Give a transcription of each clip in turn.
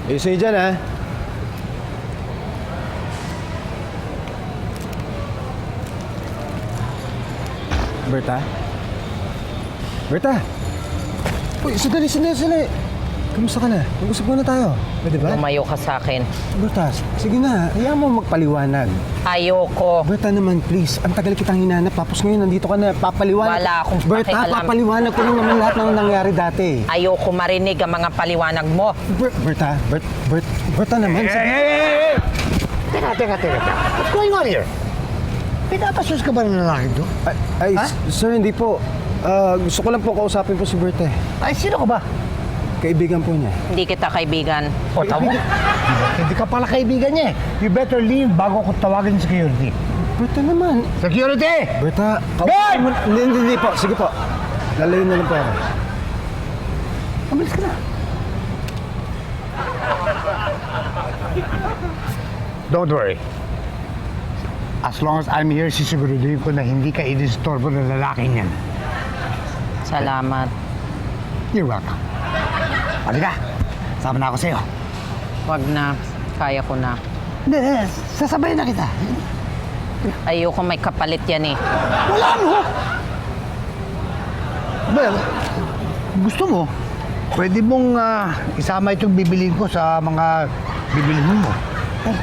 Ayos na dyan, ha? Berta? Berta! Uy, sandali! Kamusta ka na? Mag-usap muna tayo. Pwede ba? Lumayo ka sa akin. Berta, sige na. Hayaan mo magpaliwanag. Ayoko. Berta naman, please. Ang tagal kitang hinanap. Tapos ngayon, nandito ka na. Papaliwanag. Wala akong Berta, pakialam. papaliwanag ko lang naman lahat ng nangyari dati. Ayoko marinig ang mga paliwanag mo. Berta naman. Hey! Teka. What's going on here? Pinapasos ka ba ng lalaki to? Ay, Ha? sir, hindi po. Gusto ko lang po kausapin po si Berta. Ay, sino ka ba? Kaibigan po niya. Hindi kita kaibigan. O, tamo? Hindi ka pala kaibigan niya eh. You better leave bago ko tawagin yung security. Berta naman. Security! Berta, Guard! Hindi po. Sige po. Lalayo na lang po ako. Umalis ka na. Don't worry. As long as I'm here, sisiguraduhin ko na hindi ka i-disturbo ng lalaking yan. Salamat. You're welcome. Halika, sama na ako sa'yo. Wag na. Kaya ko na. Hindi, sasabay na kita. Ayoko may kapalit yan eh. Wala mo! Well, gusto mo, pwede mong isama itong bibilin ko sa mga bibilin mo. Eh,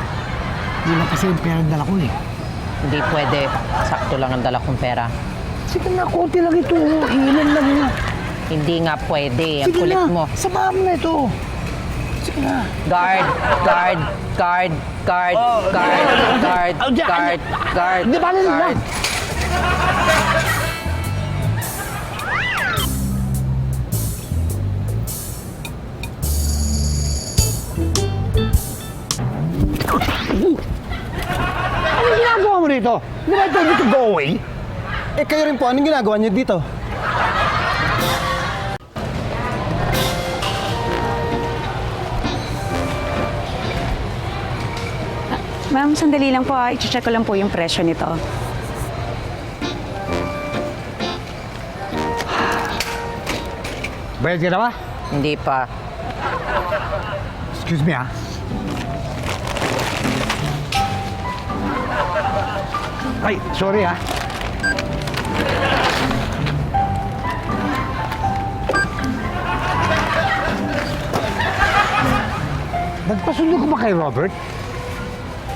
yun lang kasi yung pera dala ko eh. Hindi pwede. Sakto lang ang dala kong pera. Sige na, konti lang ito. Ilan lang yun. Hindi nga pwede. Ang Sige kulit na, mo. samahan mo na ito. Sige na. Guard. Di ba lang? Ano ginagawa mo rito? Di ba ito dito go away? Eh, kayo rin po. Anong ginagawa niyo dito? Ma'am, sandali lang po. I-check ko lang po yung presyo nito. Bayad ka na ba? Hindi pa. Excuse me, ah. Ay, sorry, ah. Nagpasundo ko ba kay Robert?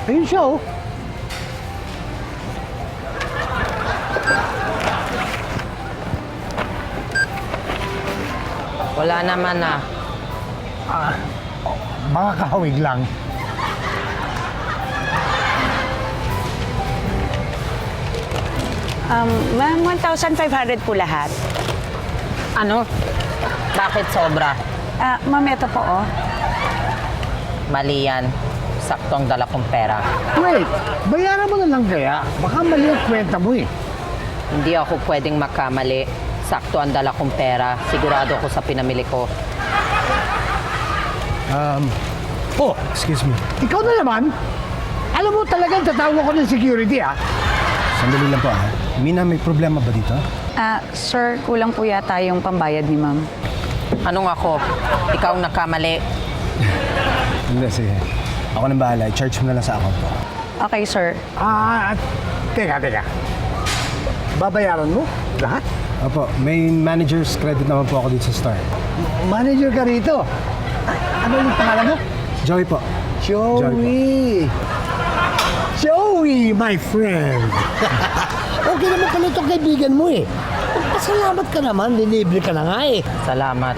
Ayun siya, oh. Wala naman ah. Mga kahawig lang. Ma'am, 1,500 po lahat. Ano? Bakit sobra? Ma'am, ito po, oh. Mali yan. Sakto ang dala kong pera. Wait, bayaran mo na lang kaya. Baka mali ang kwenta mo eh. Hindi ako pwedeng makamali. Sakto ang dala kong pera. Sigurado ako sa pinamili ko. Oh, Excuse me. ikaw na naman. Alam mo talagang tatawag ko ng security, ah. Sandali lang po, ha? Mina, may problema ba dito? Sir, kulang po yata yung pambayad ni ma'am. Anong ako? Ikaw ang nakamali. Hindi, sige. Ako nang bahala. I-charge mo na lang sa account ko. Okay, sir. Teka. Babayaran mo? Lahat? Opo, may manager's credit naman po ako dito sa store. Manager ka rito. Ano yung pangalan mo? Joey po. Joey, my friend. Okay naman pala itong kaibigan mo eh. Pasalamat ka naman, dinibre ka na nga eh. Salamat.